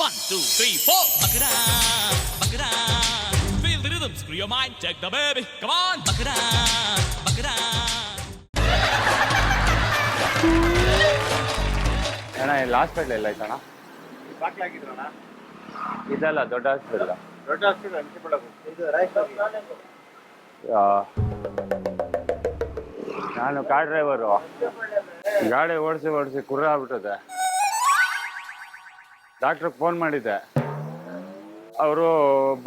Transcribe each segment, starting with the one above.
1, 2, 3, 4. Buck it up, buck it up. Feel the rhythm, screw your mind, check the baby. Come on, buck it up, buck it up. ಅಣ್ಣ ಇಲ್ಲಿ hospital ಎಲ್ಲ ಐತಣ್ಣ? ಬಾಕ್ಲಾಗಿದ್ರಣ್ಣ? ಇದಲ್ಲ ದೊಡ್ಡ hospital. ದೊಡ್ಡ hospital ಅನ್ಸಿಬಿಡೋದು ಇದು right. ನಾನು car driver, ಗಾಡಿ ಓಡಿಸಿ ಕುರ್ರ ಆಗ್ಬಿಟ್ಟಿದೆ. ಡಾಕ್ಟ್ರಿಗೆ ಫೋನ್ ಮಾಡಿದ್ದೆ, ಅವರು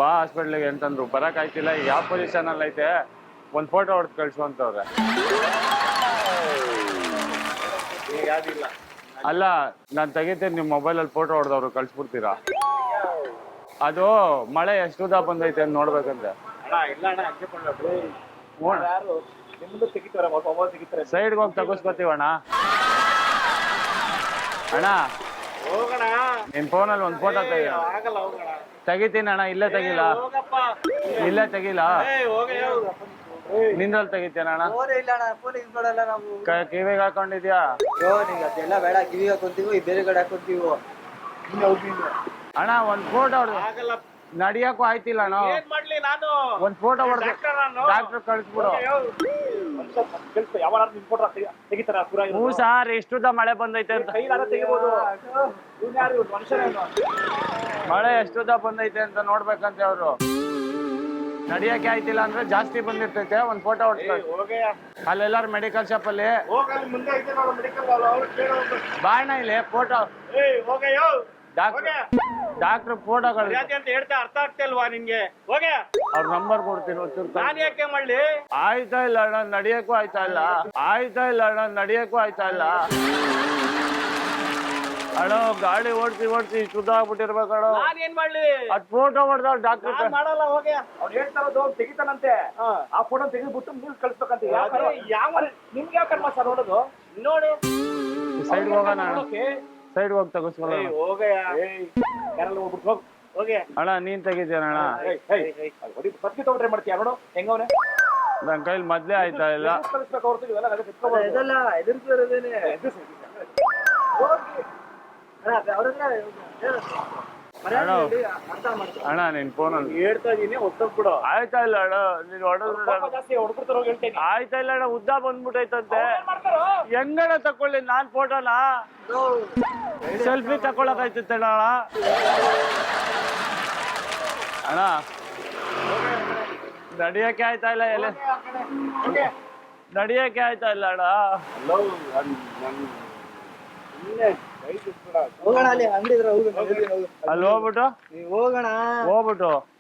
ಬಾ ಹಾಸ್ಪಿಟ್ಲಿಗೆ ಅಂತಂದ್ರು. ಬರೋಕ್ಕಾಯ್ತಿಲ್ಲ, ಯಾವ ಪೊಸಿಷನಲ್ಲಿ ಐತೆ ಒಂದು ಫೋಟೋ ಹೊಡೆದು ಕಳಿಸು ಅಂತವ್ರೆ. ಯಾವ್ದಿಲ್ಲ ಅಲ್ಲ, ನಾನು ತೆಗಿತೀನಿ, ನಿಮ್ಮ ಮೊಬೈಲಲ್ಲಿ ಫೋಟೋ ಹೊಡೆದವ್ರು ಕಳಿಸ್ಬಿಡ್ತೀರಾ? ಅದು ಮಳೆ ಎಷ್ಟು ಉದ್ದ ಬಂದೈತೆ ಅಂತ ನೋಡ್ಬೇಕಂತೆ. ಅಣ್ಣ ಇಲ್ಲ ಅಣ್ಣ ಹಂಚಿಕೊಳ್ಳೋದು ಯಾರು ನಿಮ್ದು ತೆಗಿತಾರೆ, ಮೊಬೈಲ್ ತೆಗಿತಾರೆ. ಸೈಡ್ಗೆ ಹೋಗಿ ತಗೋಸ್ಕೊತೀವಣ್ಣ. ಅಣ್ಣ ಹೋಗೋಣ, ನಿನ್ ಫೋನಲ್ಲಿ ಒಂದು ಫೋಟೋ ತೆಗಿ. ಆಗಲ್ಲ ಹೋಗೋಣ. ತೆಗಿತೀನಿ ಅಣ್ಣ, ಇಲ್ಲೇ ತೆಗಿಲ್ಲ, ಹೋಗಪ್ಪ, ಇಲ್ಲೇ ತೆಗಿಲ್ಲ, ಹೋಗ. ನಿಂದ್ರಲ್ಲಿ ತೆಗಿತೇನ ಅಣ್ಣ? ಇಲ್ಲ ಅಣ್ಣ, ಫೋನ್ ಯೂಸ್ ಮಾಡಲ್ಲ ನಾವು. ಕಿವಿಗೆ ಹಾಕೊಂಡಿದ್ಯಾ? ನಿಂಗೆ ಅದೆಲ್ಲ ಬೇಡ, ಕಿವಿಗೆ ಹಾಕೊಂತೀವಿ, ಬೇರೆ ಕಡೆ ಹಾಕೊಂತೀವಿ. ಅಣ್ಣ ಒಂದ್ ಫೋಟೋ ಹೊಡೆದು ಆಗಲ್ಲ, ನಡಿಯಕ್ಕೂ ಆಯ್ತಿಲ್ಲ ಅಣ್ಣ. ಏನ್ ಮಾಡ್ಲಿ ನಾನು? ಒಂದ್ ಫೋಟೋ ಹೊಡೆದು ಡಾಕ್ಟರ್ ಕಳಿಸ್ಬಿಡು. ಯಾವಾಗ ನಿನ್ ಫೋಟೋ ತೆಗಿತಾರ? ಹ್ಞೂ ಸಾರ್, ಎಷ್ಟುದ್ದ ಮಳೆ ಬಂದೈತೆ ಅಂತ. ಕೈಲಾರ ತೆಗಿಬೋದು. ಯಾರು ಮನುಷ್ಯನೇನು? ಮಳೆ ಎಷ್ಟುದ್ದ ಬಂದೈತೆ ಅಂತ ನೋಡ್ಬೇಕಂತೆ ಅವರು. ನಡಿಯಕ್ಕೆ ಆಯ್ತಿಲ್ಲ ಅಂದ್ರೆ ಜಾಸ್ತಿ ಬಂದಿರ್ತೈತೆ, ಒಂದ್ ಫೋಟೋ ಹೊಡ್ತಾರೆ. ಹೋಗಯ್ಯ, ಅಲ್ಲೆಲ್ಲಾರು ಮೆಡಿಕಲ್ ಶಾಪ್ ಅಲ್ಲಿ ಹೋಗ, ಮುಂದೆ ಐತೆ ನೋಡು ಮೆಡಿಕಲ್. ಅವ್ರು ಕೇಳೋದು ಬಾಣ ಇಲ್ಲಿ ಫೋಟೋ. ಹೋಗಯ್ಯೋ, ಡಾಕ್ಟರ್ ಫೋಟೋಗಳು ಅಂತ ಹೇಳ್ತಾ ಅರ್ಥ ಆಗ್ತಾ ಇಲ್ವಾ ನಿನ್ಗೆ? ಹೋಗ, ಅವ್ರ ನಂಬರ್ ಕೊಡ್ತೀನಿ ಒಂಚೂರು. ನಾನ್ ಯಾಕೆ ಮಾಡ್ಲಿ? ಆಯ್ತಾ ಇಲ್ಲ ಅಣ್ಣ, ನಡಿಯಕ್ಕೂ ಆಯ್ತಾ ಇಲ್ಲ. ಆಯ್ತಾ ಇಲ್ಲ ಅಣ್ಣ, ನಡಿಯಕ್ಕೂ ಆಯ್ತಾ ಇಲ್ಲ ಅಣ್ಣ. ಗಾಡಿ ಓಡಿಸಿ ಶುದ್ಧ ಆಗ್ಬಿಟ್ಟಿರ್ಬೇಕಣ್ಣ. ನಾನ್ ಏನ್ ಮಾಡ್ಲಿ? ಅದ್ ಫೋಟೋ ಹೊಡೆದವ್ರು ಡಾಕ್ಟರ್ ಮಾಡಲ್ಲ. ಹೋಗ, ಅವ್ರು ಹೇಳ್ತಾ ಇರೋದು ತೆಗಿತಾನಂತೆ. ಆ ಫೋಟೋ ತೆಗೆದ್ಬಿಟ್ಟು ನ್ಯೂಸ್ ಕಳಿಸ್ಬೇಕಂತ. ಯಾವ ನಿಮ್ಗೆ ಯಾವ ಕರ್ಮ ಸರ್ ನೋಡೋದು? ನೋಡಿ ಸೈಡ್ ಹೋಗೋಣ, ಸೈಡ್ ಹೋಗಿ ತಗೋಸ್ಕೊಳ್ಳೋಣ. ಹೋಗಯ್ಯ, ಯಾರಲ್ಲ ಹೋಗ್ಬಿಟ್ಟು ಹೋಗ್. ಹೋಗಿ ಅಣ್ಣ, ನೀನ್ ತೆಗಿತೀಯಣ್ಣ? ಫಸ್ಟ್ ತಗೊಂಡ್ರೆ ಮಾಡ್ತೀಯ ನೋಡು ಹೆಂಗವನೆ. ನನ್ ಕೈಲಿ ಮೊದ್ಲೇ ಆಯ್ತಾ ಇಲ್ಲ. ಕಳಿಸ್ಬೇಕು ಅವ್ರದ್ದು ಇವೆಲ್ಲ ಇದೆಲ್ಲ ಎದುರಿಸಿರೋದೇನೆ. ಅಣ್ಣ ನಿನ್ ಫೋನಲ್ಲಿ ಹೇಳ್ತಾ ಇದೀನಿ, ಒತ್ತೋಗ್ಬಿಡು. ಆಯ್ತಾ ಇಲ್ಲ ಅಣ್ಣ, ನೀನ್ ಹೊಡೆದ್ರು ಜಾಸ್ತಿ ಹೊಡ್ಬಿಡ್ತಾರ ಹೇಳ್ತೇನೆ. ಆಯ್ತಾ ಇಲ್ಲ ಅಣ್ಣ, ಉದ್ದ ಬಂದ್ಬಿಟ್ಟೈತಂತೆ. ಹೆಂಗಣ ತಕೊಳ್ಳಿ ನಾನ್ ಫೋಟೋನ? ಸೆಲ್ಫಿ ತಕೊಳಕ್ ಆಯ್ತೈತೆ ಅಣ್ಣ. ಅಣ್ಣ ನಡಿಯಕ್ಕೆ ಆಯ್ತಾ ಇಲ್ಲ, ಎಲೆ ನಡಿಯಕ್ಕೆ ಆಯ್ತಾ ಇಲ್ಲ ಅಣ್ಣ. ಹೋಗೋಣ, ಅಲ್ಲಿ ಅಂಗಡಿ ಇದ್ರೆ ಅಲ್ಲಿ ಹೋಗ್ಬಿಟ್ಟು ಹೋಗೋಣ.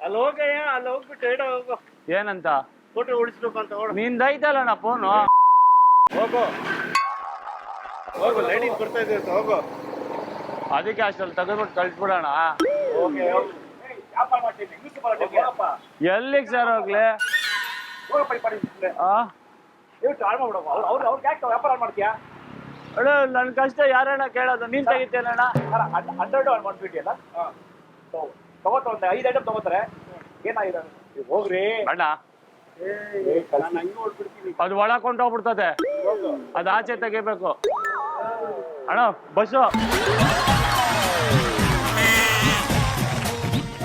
ಅಲ್ಲಿ ಹೋಗಯ್ಯ, ಅಲ್ಲಿ ಹೋಗ್ಬಿಟ್ಟು ಹೇಳ ಹೋಗು. ಏನಂತ ಫೋಟೋ ಉಳಿಸ್ಬೇಕು ಅಂತ ಹೋಗ. ನಿಂದೈತಲ್ಲ ಅಣ್ಣ ಫೋನು. ಹೋಗು ಹೋಗು, ಲೈಟಿಂಗ್ ಬರ್ತಾ ಇದೆ ಹೋಗು. ಅದಕ್ಕೆ ಅಷ್ಟಲ್ಲಿ ತೆಗೆದ್ಬಿಟ್ಟು ಕಳ್ಸ್ಬಿಡೋಣ. ಎಲ್ಲಿಗೆ ಸರ್ ಹೋಗ್ಲಿ? ವ್ಯಾಪಾರ ಮಾಡ್ತೀಯಾ? ಅಣ್ಣ ನನ್ ಕಷ್ಟ ಯಾರಣ್ಣ ಕೇಳೋದು? ನೀನ್ ತೆಗಿತೇನಣ್ಣ? 100 ಮಾಡ್ಬಿಟ್ಟಿಯಲ್ಲ, ತಗೋತ ಒಂದು 5 ಐಟಮ್ ತಗೋತಾರೆ. ಏನಾಗಿದೆ ಹೋಗ್ರಿ ಅಣ್ಣ, ಅದು ಒಳಕೊಂಡು ಹೋಗ್ಬಿಡ್ತದೆ, ಅದು ಆಚೆ ತೆಗಿಬೇಕು ಅಣ್ಣ. ಬಸ್ಸು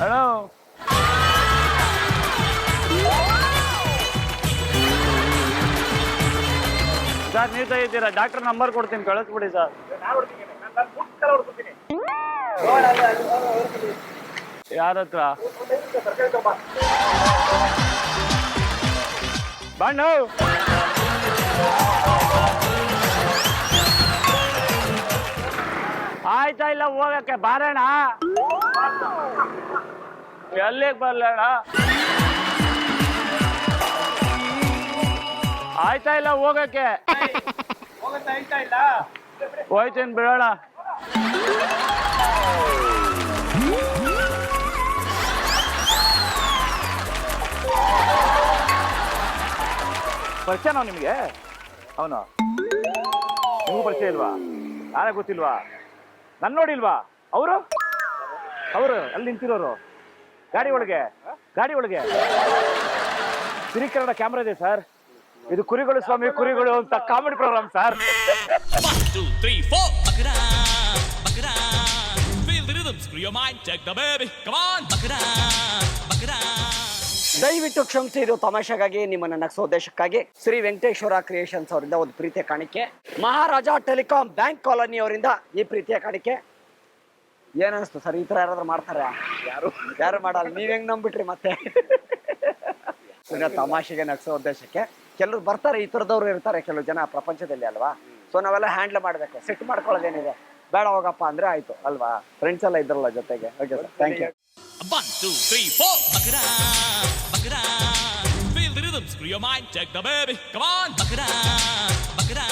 ಅಣ್ಣ, ಸರ್ ನೀವು ತೆಗಿತೀರಾ? ಡಾಕ್ಟರ್ ನಂಬರ್ ಕೊಡ್ತೀನಿ, ಕಳಿಸ್ಬಿಡಿ ಸರ್. ಯಾರ ಹತ್ರ? ಬಣ್ಣ ಆಯ್ತಾ ಇಲ್ಲ ಹೋಗಕ್ಕೆ? ಬಾರಣ, ಎಲ್ಲಿಗೆ ಬರ್ಲಣ್ಣ? ಆಯ್ತಾ ಇಲ್ಲ ಹೋಗಕ್ಕೆ? ಹೋಯ್ತೀನಿ ಬಿಡೋಣ. ಪರಿಚಯ ನಾವು ನಿಮಗೆ? ಅವನು ನಿಮಗೂ ಪರಿಚಯ ಇಲ್ವಾ? ನಾನೇ ಗೊತ್ತಿಲ್ವಾ? ನನ್ನ ನೋಡಿಲ್ವಾ? ಅವರು ಅಲ್ಲಿ ನಿಂತಿರೋರು ಗಾಡಿ ಒಳಗೆ ಸಿರಿಕನ್ನಡ ಕ್ಯಾಮ್ರಾ ಇದೆ ಸರ್. ಇದು ಕುರಿಗಳು ಸ್ವಾಮಿ, ಕುರಿಗಳು ಅಂತ comedy program sir. 1, 2, 3, 4. Buck it up, buck it up. Feel the rhythm, screw your mind, check the baby. Come on, bakra, bakra. ದಯವಿಟ್ಟು ಕ್ಷಮಿಸಿ, ಇದು ತಮಾಷೆಗಾಗಿ ನಿಮ್ಮನ್ನ ನಗಿಸೋ ಉದ್ದೇಶಕ್ಕಾಗಿ ಶ್ರೀ ವೆಂಕಟೇಶ್ವರ ಕ್ರಿಯೇಷನ್ಸ್ ಅವರಿಂದ ಒಂದು ಪ್ರೀತಿಯ ಕಾಣಿಕೆ, ಮಹಾರಾಜ ಟೆಲಿಕಾಂ ಬ್ಯಾಂಕ್ ಕಾಲೋನಿ ಅವರಿಂದ ಈ ಪ್ರೀತಿಯ ಕಾಣಿಕೆ. ಏನನ್ನಿಸ್ತು ಸರ್, ಈ ತರ ಯಾರಾದ್ರೂ ಮಾಡ್ತಾರೆ? ಯಾರು ಮಾಡಲ್ಲ, ನೀವ್ ಹೆಂಗ್ ನಂಬಿಟ್ರಿ ಮತ್ತೆ? ತಮಾಷೆಗೆ ನಗಿಸೋ ಉದ್ದೇಶಕ್ಕೆ ಕೆಲವ್ರು ಬರ್ತಾರೆ, ಈ ತರದವ್ರು ಇರ್ತಾರೆ ಕೆಲವು ಜನ ಪ್ರಪಂಚದಲ್ಲಿ ಅಲ್ವಾ. ಸೊ ನಾವೆಲ್ಲ ಹ್ಯಾಂಡಲ್ ಮಾಡ್ಬೇಕು, ಸೆಟ್ ಮಾಡ್ಕೊಳ್ಳೋದೇನಿದೆ, ಬೇಡ ಹೋಗಪ್ಪ ಅಂದ್ರೆ ಆಯ್ತು ಅಲ್ವಾ. ಫ್ರೆಂಡ್ಸ್ ಎಲ್ಲ ಇದ್ರಲ್ಲ ಜೊತೆಗೆ. Okay sir, thank you. 1, 2, 3, 4. Bakra, bakra. Feel the rhythm, screw your mind, check the baby. Come on, bakra, bakra.